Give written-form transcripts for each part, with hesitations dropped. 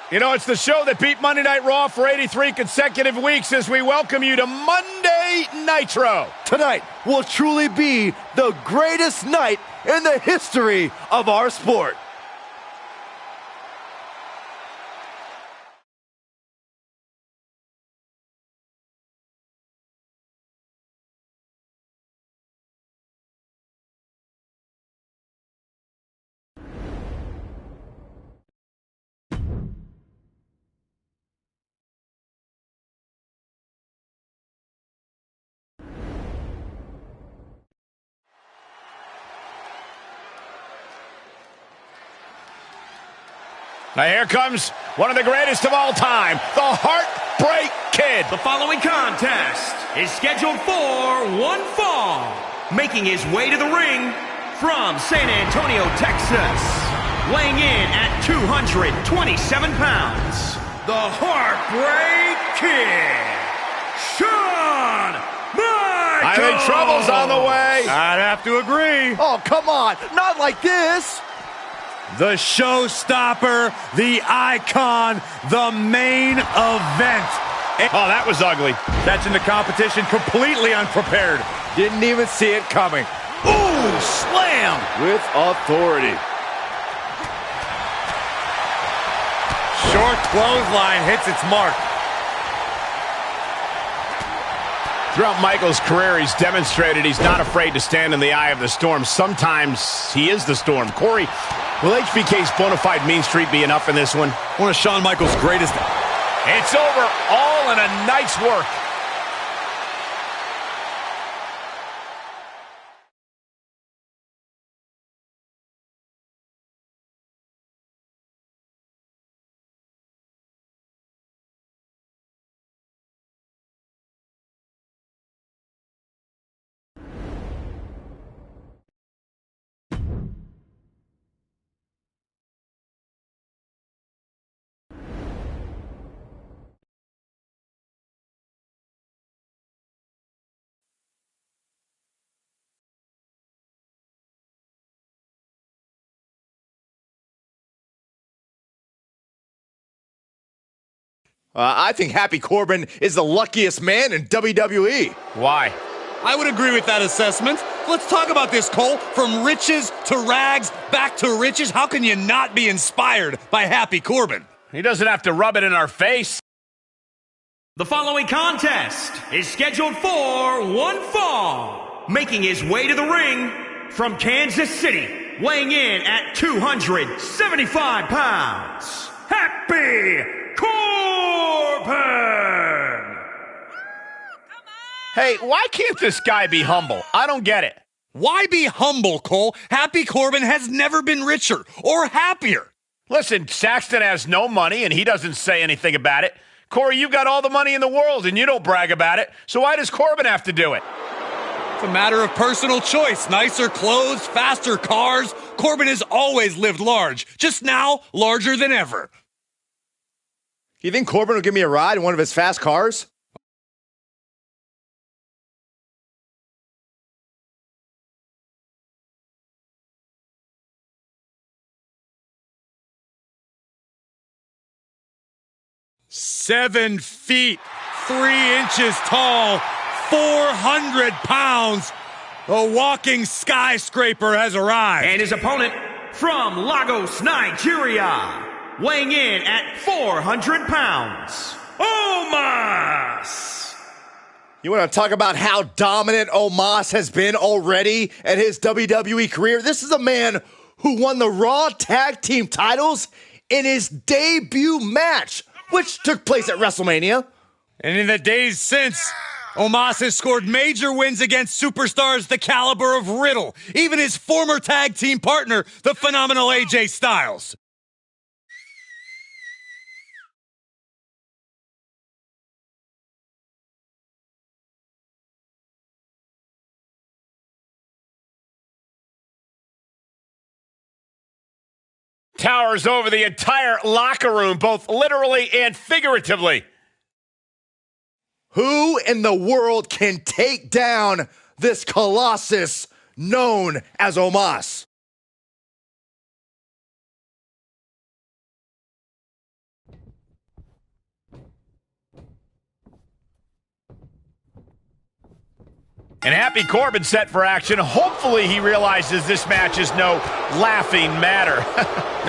You know, it's the show that beat Monday Night Raw for 83 consecutive weeks as we welcome you to Monday Nitro. Tonight will truly be the greatest night in the history of our sport. Now here comes one of the greatest of all time, the Heartbreak Kid. The following contest is scheduled for one fall. Making his way to the ring from San Antonio, Texas. Weighing in at 227 pounds, the Heartbreak Kid, Shawn Michaels. I think trouble's on the way. I'd have to agree. Oh, come on. Not like this. The showstopper, the icon, the main event. Oh, that was ugly. That's in the competition completely unprepared. Didn't even see it coming. Ooh, slam! With authority. Short clothesline hits its mark. Throughout Michaels' career, he's demonstrated he's not afraid to stand in the eye of the storm. Sometimes he is the storm. Corey, will HBK's bona fide mean streak be enough in this one? One of Shawn Michaels' greatest. It's over, all in a night's work. I think Happy Corbin is the luckiest man in WWE. Why? I would agree with that assessment. Let's talk about this, Cole. From riches to rags, back to riches. How can you not be inspired by Happy Corbin? He doesn't have to rub it in our face. The following contest is scheduled for one fall. Making his way to the ring from Kansas City, weighing in at 275 pounds, Happy Corbin! Hey, why can't this guy be humble? I don't get it. Why be humble, Cole? Happy Corbin has never been richer or happier. Listen, Saxton has no money and he doesn't say anything about it. Corey, you've got all the money in the world and you don't brag about it. So why does Corbin have to do it? It's a matter of personal choice. Nicer clothes, faster cars. Corbin has always lived large, just now larger than ever. You think Corbin will give me a ride in one of his fast cars? "7 feet, 3 inches tall, 400 pounds. A walking skyscraper has arrived." And his opponent from Lagos, Nigeria, weighing in at 400 pounds, Omos. You want to talk about how dominant Omos has been already at his WWE career? This is a man who won the Raw Tag Team titles in his debut match, which took place at WrestleMania. And in the days since, Omos has scored major wins against superstars the caliber of Riddle, even his former tag team partner, the phenomenal AJ Styles. Towers over the entire locker room, both literally and figuratively. Who in the world can take down this colossus known as Omos? And Happy Corbin set for action. Hopefully he realizes this match is no laughing matter.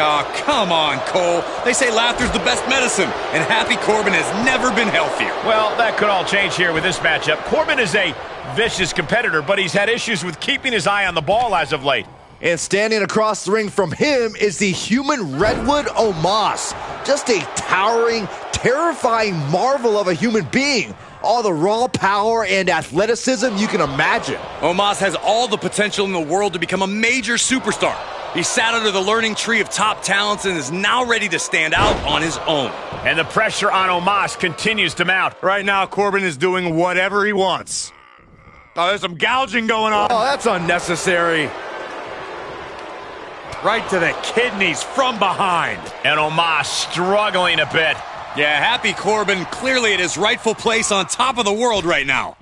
Oh, come on, Cole. They say laughter's the best medicine, and Happy Corbin has never been healthier. Well, that could all change here with this matchup. Corbin is a vicious competitor, but he's had issues with keeping his eye on the ball as of late. And standing across the ring from him is the human redwood Omos. Just a towering, terrifying marvel of a human being. All the raw power and athleticism you can imagine. Omos has all the potential in the world to become a major superstar. He sat under the learning tree of top talents and is now ready to stand out on his own. And the pressure on Omos continues to mount. Right now, Corbin is doing whatever he wants. Oh, there's some gouging going on. Oh, that's unnecessary. Right to the kidneys from behind. And Omos struggling a bit. Yeah, Happy Corbin clearly at his rightful place on top of the world right now.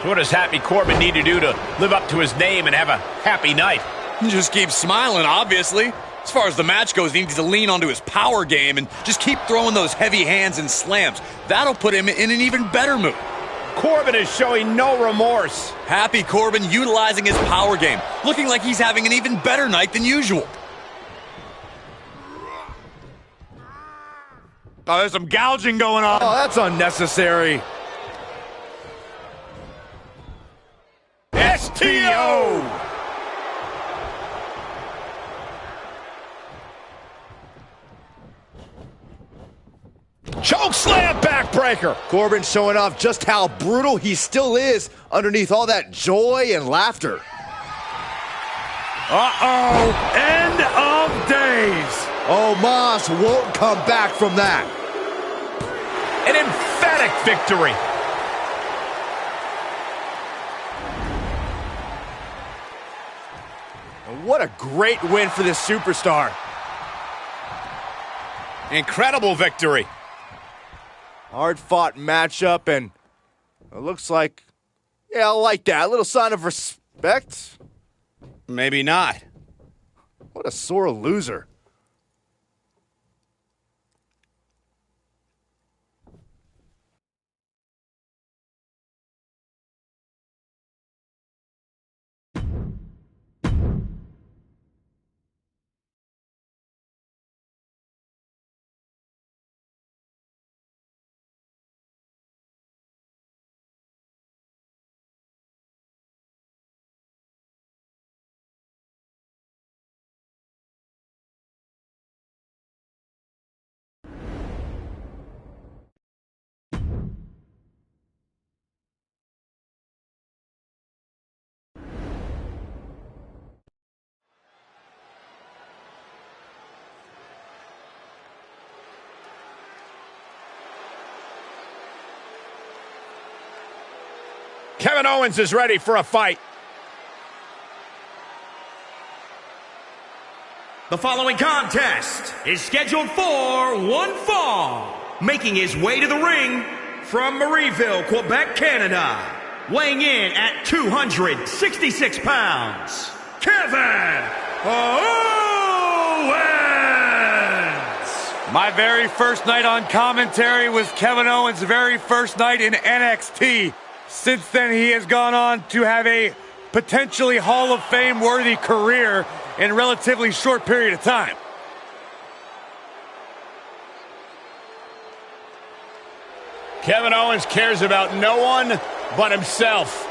So what does Happy Corbin need to do to live up to his name and have a happy night? Just keep smiling, obviously. As far as the match goes, he needs to lean onto his power game and just keep throwing those heavy hands and slams. That'll put him in an even better mood. Corbin is showing no remorse. Happy Corbin utilizing his power game, looking like he's having an even better night than usual. Oh, there's some gouging going on. Oh, that's unnecessary. STO! Choke slam backbreaker. Corbin showing off just how brutal he still is underneath all that joy and laughter. Uh-oh, end of days. Omos won't come back from that. An emphatic victory. What a great win for this superstar. Incredible victory. Hard-fought matchup, and it looks like, yeah, I like that. A little sign of respect. Maybe not. What a sore loser. Kevin Owens is ready for a fight. The following contest is scheduled for one fall. Making his way to the ring from Marieville, Quebec, Canada. Weighing in at 266 pounds, Kevin Owens! My very first night on commentary was Kevin Owens' very first night in NXT. Since then, he has gone on to have a potentially Hall of Fame-worthy career in a relatively short period of time. Kevin Owens cares about no one but himself.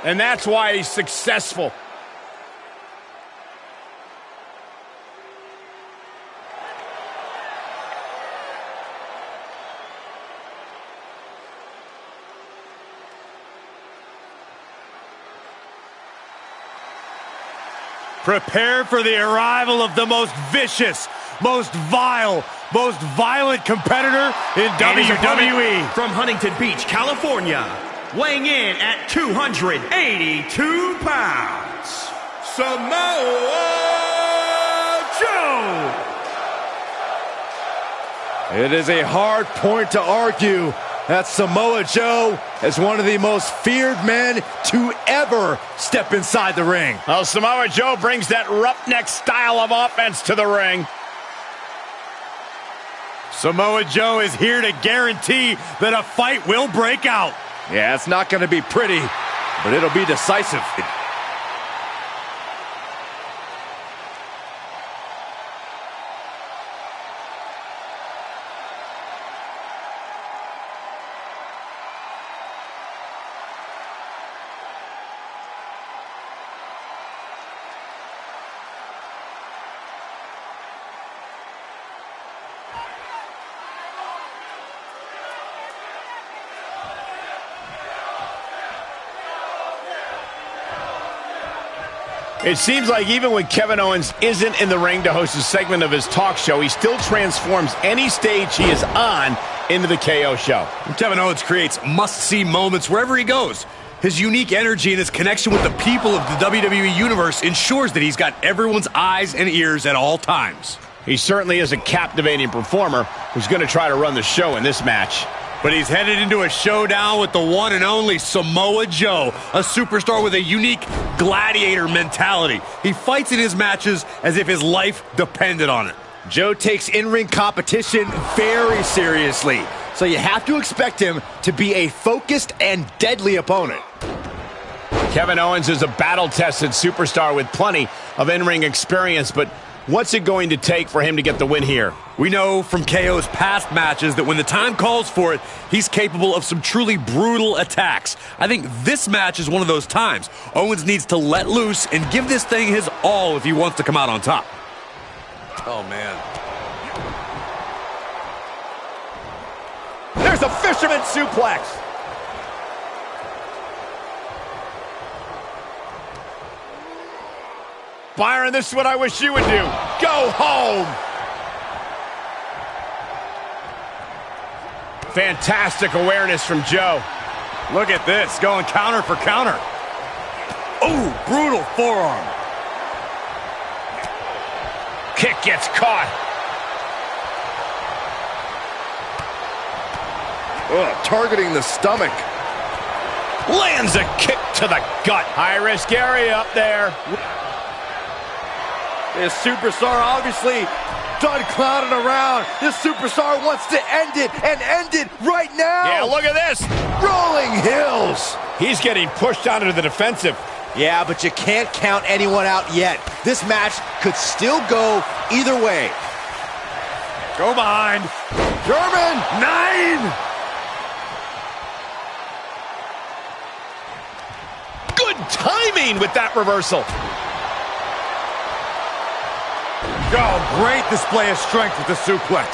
And that's why he's successful. Prepare for the arrival of the most vicious, most vile, most violent competitor in WWE. From Huntington Beach, California, weighing in at 282 pounds, Samoa Joe. It is a hard point to argue. That Samoa Joe is one of the most feared men to ever step inside the ring. Well, Samoa Joe brings that roughneck style of offense to the ring. Samoa Joe is here to guarantee that a fight will break out. Yeah, it's not going to be pretty, but it'll be decisive. It seems like even when Kevin Owens isn't in the ring to host a segment of his talk show, he still transforms any stage he is on into the KO show. Kevin Owens creates must-see moments wherever he goes. His unique energy and his connection with the people of the WWE Universe ensures that he's got everyone's eyes and ears at all times. He certainly is a captivating performer who's going to try to run the show in this match. But he's headed into a showdown with the one and only Samoa Joe, a superstar with a unique gladiator mentality. He fights in his matches as if his life depended on it. Joe takes in-ring competition very seriously, so you have to expect him to be a focused and deadly opponent. Kevin Owens is a battle-tested superstar with plenty of in-ring experience, but what's it going to take for him to get the win here? We know from KO's past matches that when the time calls for it, he's capable of some truly brutal attacks. I think this match is one of those times. Owens needs to let loose and give this thing his all if he wants to come out on top. Oh, man. There's a fisherman suplex. Byron, this is what I wish you would do. Go home. Fantastic awareness from Joe. Look at this, going counter for counter. Oh, brutal forearm. Kick gets caught. Targeting the stomach. Lands a kick to the gut. High-risk area up there. This superstar obviously done clowning around. This superstar wants to end it, and end it right now. Yeah, look at this. Rolling hills. He's getting pushed onto the defensive. Yeah, but you can't count anyone out yet. This match could still go either way. Go behind. German. 9. Good timing with that reversal. Oh, great display of strength with the suplex.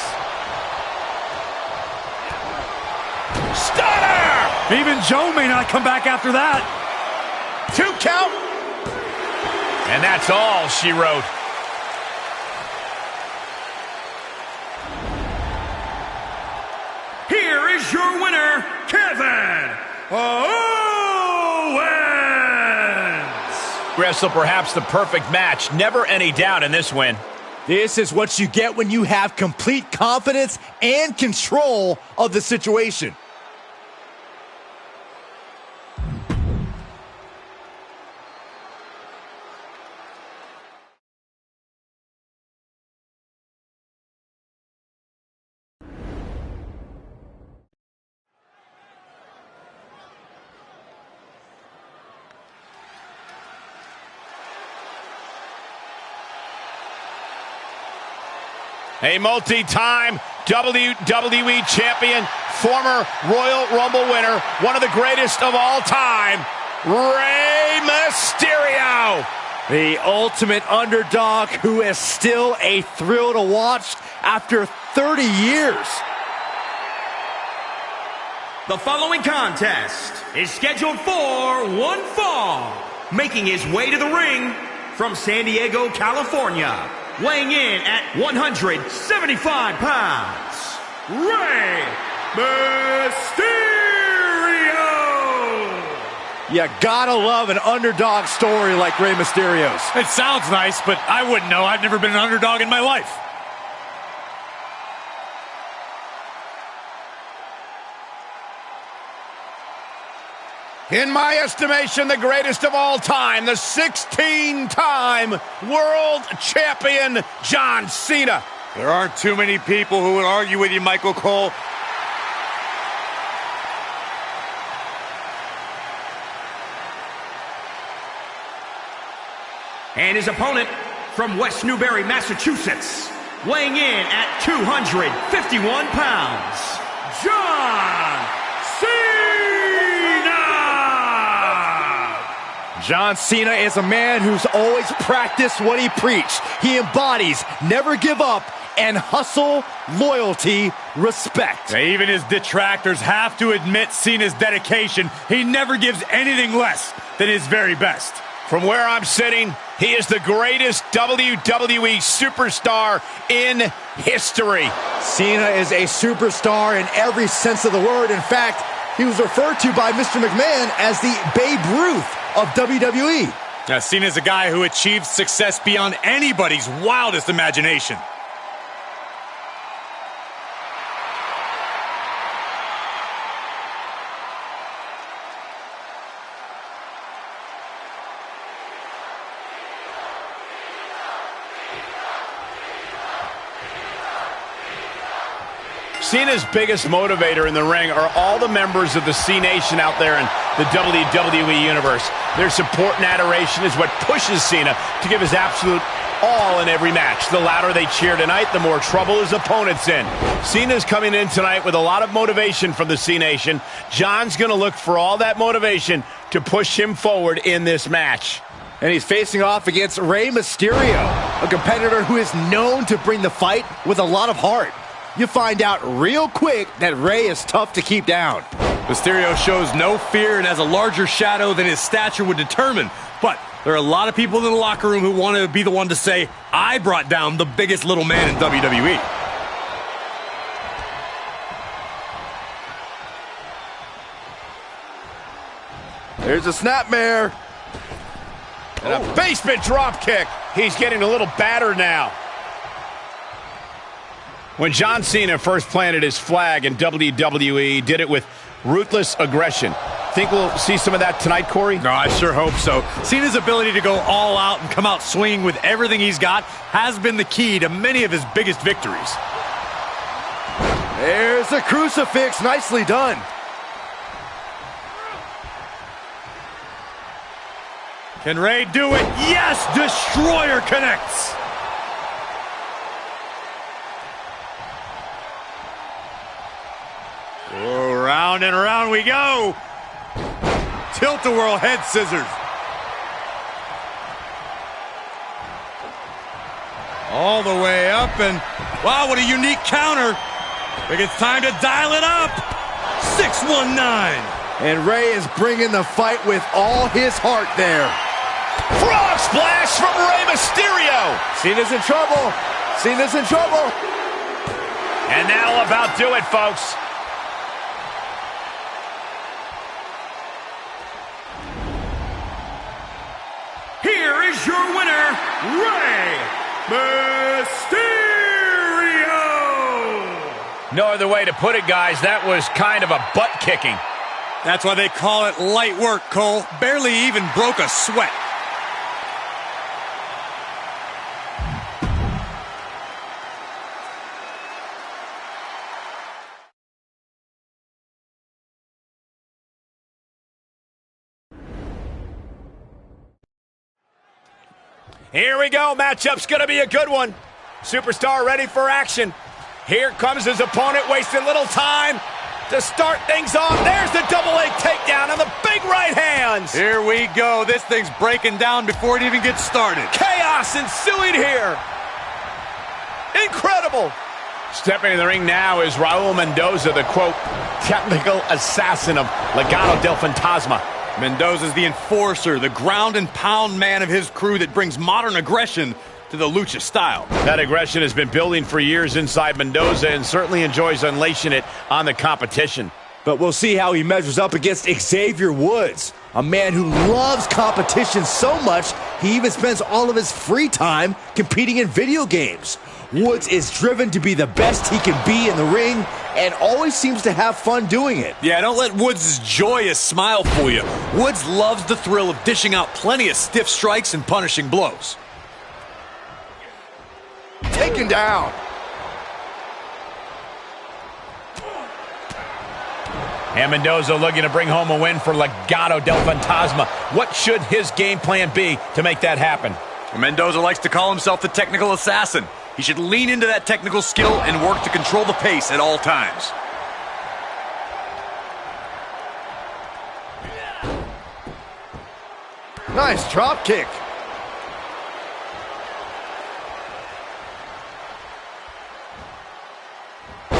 Stunner! Even Joe may not come back after that. 2 count. And that's all she wrote. Here is your winner, Kevin Owens. Wrestle perhaps the perfect match. Never any doubt in this win. This is what you get when you have complete confidence and control of the situation. A multi-time WWE champion, former Royal Rumble winner, one of the greatest of all time, Rey Mysterio. The ultimate underdog who is still a thrill to watch after 30 years. The following contest is scheduled for one fall. Making his way to the ring from San Diego, California. Weighing in at 175 pounds, Rey Mysterio! You gotta love an underdog story like Rey Mysterio's. It sounds nice, but I wouldn't know. I've never been an underdog in my life. In my estimation, the greatest of all time, the 16-time world champion, John Cena. There aren't too many people who would argue with you, Michael Cole. And his opponent from West Newbury, Massachusetts, weighing in at 251 pounds, John Cena! John Cena is a man who's always practiced what he preached. He embodies never give up and hustle, loyalty, respect. Even his detractors have to admit Cena's dedication. He never gives anything less than his very best. From where I'm sitting, he is the greatest WWE superstar in history. Cena is a superstar in every sense of the word. In fact, he was referred to by Mr. McMahon as the Babe Ruth of WWE. Now, Cena's a guy who achieved success beyond anybody's wildest imagination. Cena's biggest motivator in the ring are all the members of the C Nation out there in the WWE Universe. Their support and adoration is what pushes Cena to give his absolute all in every match. The louder they cheer tonight, the more trouble his opponent's in. Cena's coming in tonight with a lot of motivation from the C Nation. John's going to look for all that motivation to push him forward in this match. And he's facing off against Rey Mysterio, a competitor who is known to bring the fight with a lot of heart. You find out real quick that Rey is tough to keep down. Mysterio shows no fear and has a larger shadow than his stature would determine. But there are a lot of people in the locker room who want to be the one to say, I brought down the biggest little man in WWE. There's a snapmare. And a basement drop kick. He's getting a little battered now. When John Cena first planted his flag in WWE, did it with ruthless aggression. Think we'll see some of that tonight, Corey? No, I sure hope so. Cena's ability to go all out and come out swinging with everything he's got has been the key to many of his biggest victories. There's the crucifix. Nicely done. Can Rey do it? Yes! Destroyer connects! Oh, round and round we go. Tilt-a-whirl head scissors. All the way up, and wow, what a unique counter. I think it's time to dial it up. 619. And Rey is bringing the fight with all his heart there. Frog splash from Rey Mysterio. Cena's in trouble. Cena's in trouble. And that'll about do it, folks. Here is your winner, Rey Mysterio! No other way to put it, guys. That was kind of a butt kicking. That's why they call it light work, Cole. Barely even broke a sweat. Here we go. Matchup's going to be a good one. Superstar ready for action. Here comes his opponent, wasting little time to start things off. There's the double leg takedown on the big right hands. Here we go. This thing's breaking down before it even gets started. Chaos ensuing here. Incredible. Stepping in the ring now is Raul Mendoza, the, quote, technical assassin of Legado del Fantasma. Mendoza's the enforcer, the ground and pound man of his crew that brings modern aggression to the lucha style. That aggression has been building for years inside Mendoza and certainly enjoys unleashing it on the competition. But we'll see how he measures up against Xavier Woods, a man who loves competition so much he even spends all of his free time competing in video games. Woods is driven to be the best he can be in the ring and always seems to have fun doing it. Yeah, don't let Woods' joyous smile fool you. Woods loves the thrill of dishing out plenty of stiff strikes and punishing blows. Taken down. And Mendoza looking to bring home a win for Legado del Fantasma. What should his game plan be to make that happen? Mendoza likes to call himself the technical assassin. He should lean into that technical skill and work to control the pace at all times. Nice drop kick.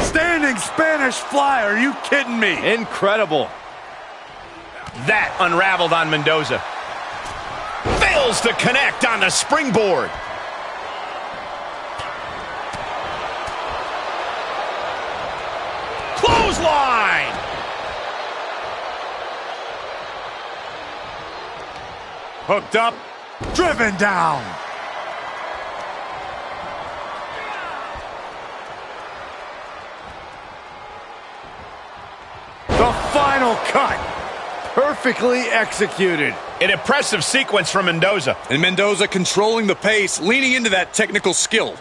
Standing Spanish fly, are you kidding me? Incredible. That unraveled on Mendoza. Fails to connect on the springboard. Clothesline. Hooked up, driven down. The final cut. Perfectly executed. An impressive sequence from Mendoza. And Mendoza controlling the pace, leaning into that technical skill.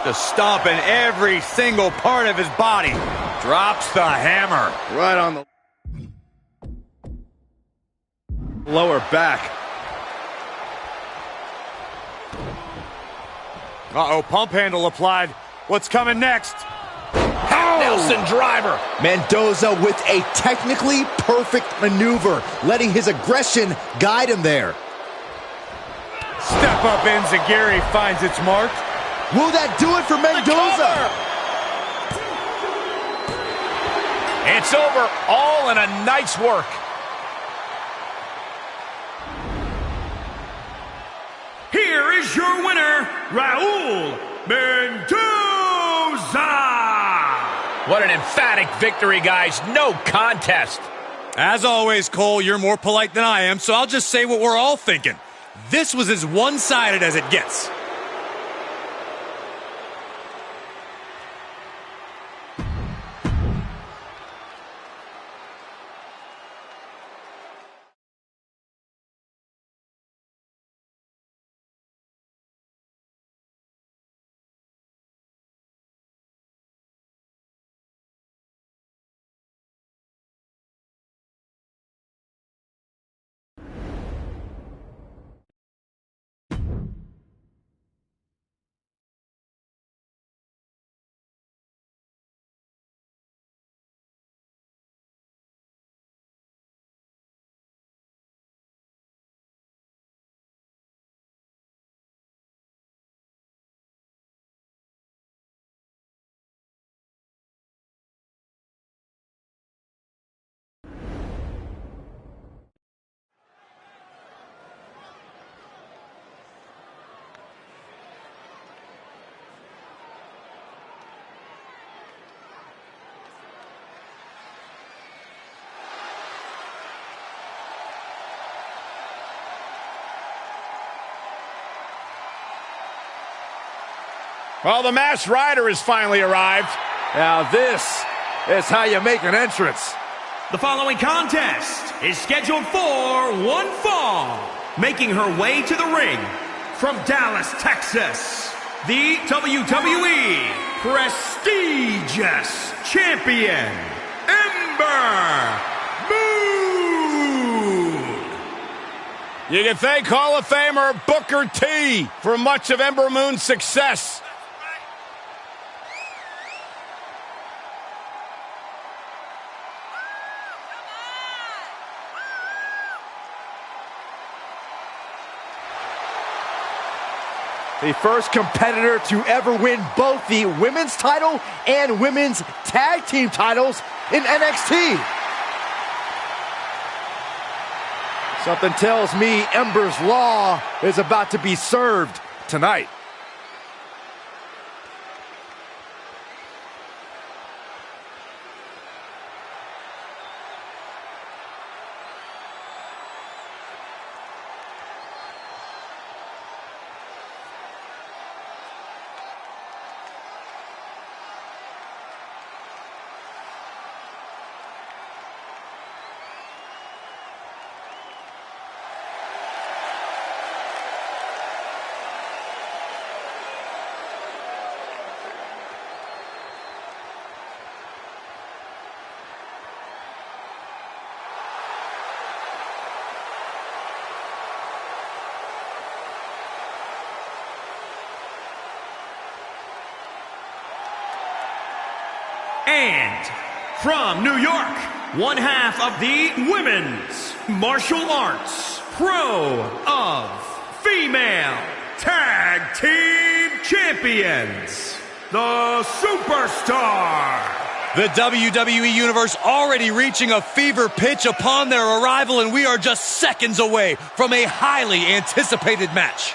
Just stomping every single part of his body. Drops the hammer. Right on the lower back. Uh-oh, pump handle applied. What's coming next? Nelson driver. Mendoza with a technically perfect maneuver, letting his aggression guide him there. Step up Enziguri finds its mark. Will that do it for Mendoza? It's over, all in a nice work. Here is your winner, Raul Mendoza. What an emphatic victory, guys. No contest. As always, Cole, you're more polite than I am, so I'll just say what we're all thinking. This was as one-sided as it gets. Well, the Masked Rider has finally arrived. Now this is how you make an entrance. The following contest is scheduled for one fall. Making her way to the ring from Dallas, Texas, the WWE prestigious champion, Ember Moon. You can thank Hall of Famer Booker T for much of Ember Moon's success. The first competitor to ever win both the women's title and women's tag team titles in NXT. Something tells me Ember's Law is about to be served tonight. And from New York, one half of the Women's Martial Arts Pro of Female Tag Team Champions, the Superstar. The WWE Universe already reaching a fever pitch upon their arrival, and we are just seconds away from a highly anticipated match.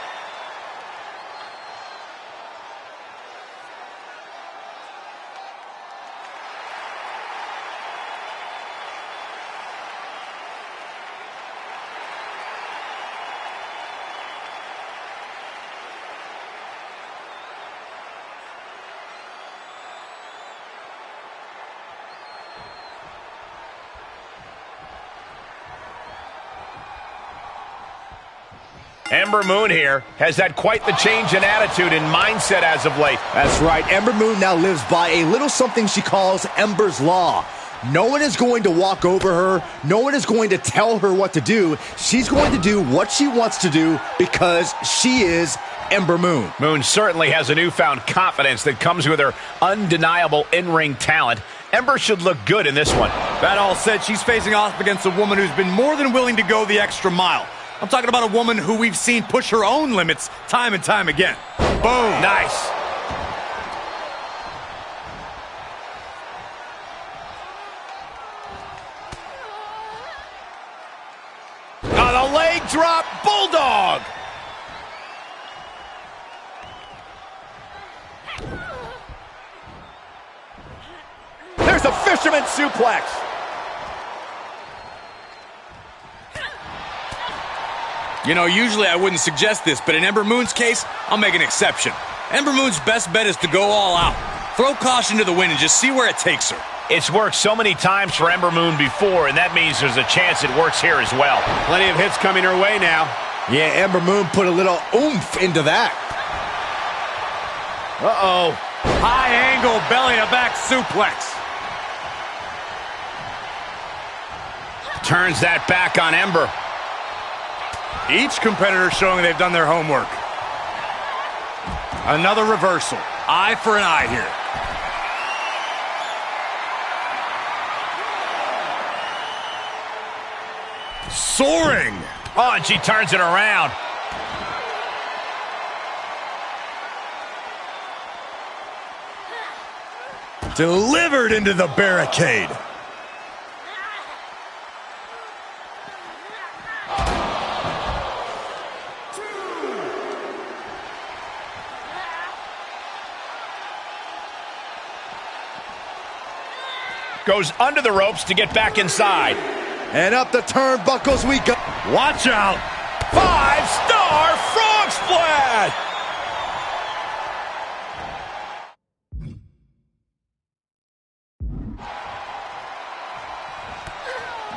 Ember Moon here has had quite the change in attitude and mindset as of late. That's right. Ember Moon now lives by a little something she calls Ember's Law. No one is going to walk over her. No one is going to tell her what to do. She's going to do what she wants to do because she is Ember Moon. Moon certainly has a newfound confidence that comes with her undeniable in-ring talent. Ember should look good in this one. That all said, she's facing off against a woman who's been more than willing to go the extra mile. I'm talking about a woman who we've seen push her own limits time and time again. Boom. Nice. Oh, the leg drop, Bulldog. There's a fisherman suplex. You know, usually I wouldn't suggest this, but in Ember Moon's case, I'll make an exception. Ember Moon's best bet is to go all out. Throw caution to the wind and just see where it takes her. It's worked so many times for Ember Moon before, and that means there's a chance it works here as well. Plenty of hits coming her way now. Yeah, Ember Moon put a little oomph into that. Uh-oh. High angle belly-to-back suplex. Turns that back on Ember. Each competitor showing they've done their homework. Another reversal. Eye for an eye here. Soaring. Oh, and she turns it around. Delivered into the barricade. Goes under the ropes to get back inside. And up the turnbuckles we go. Watch out. 5-star frog splash.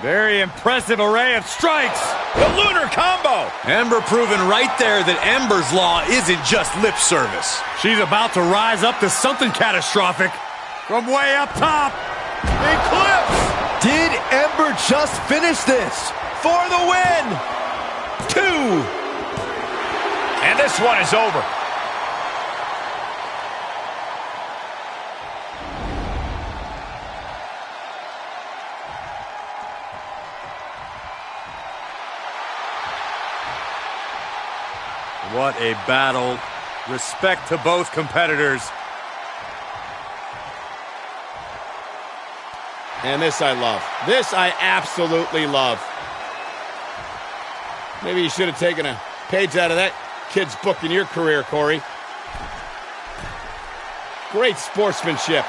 Very impressive array of strikes. The lunar combo. Ember proving right there that Ember's Law isn't just lip service. She's about to rise up to something catastrophic from way up top. Eclipse. Did Ember just finish this? For the win. 2. And this one is over. What a battle. Respect to both competitors. And this I love. This I absolutely love. Maybe you should have taken a page out of that kid's book in your career, Corey. Great sportsmanship.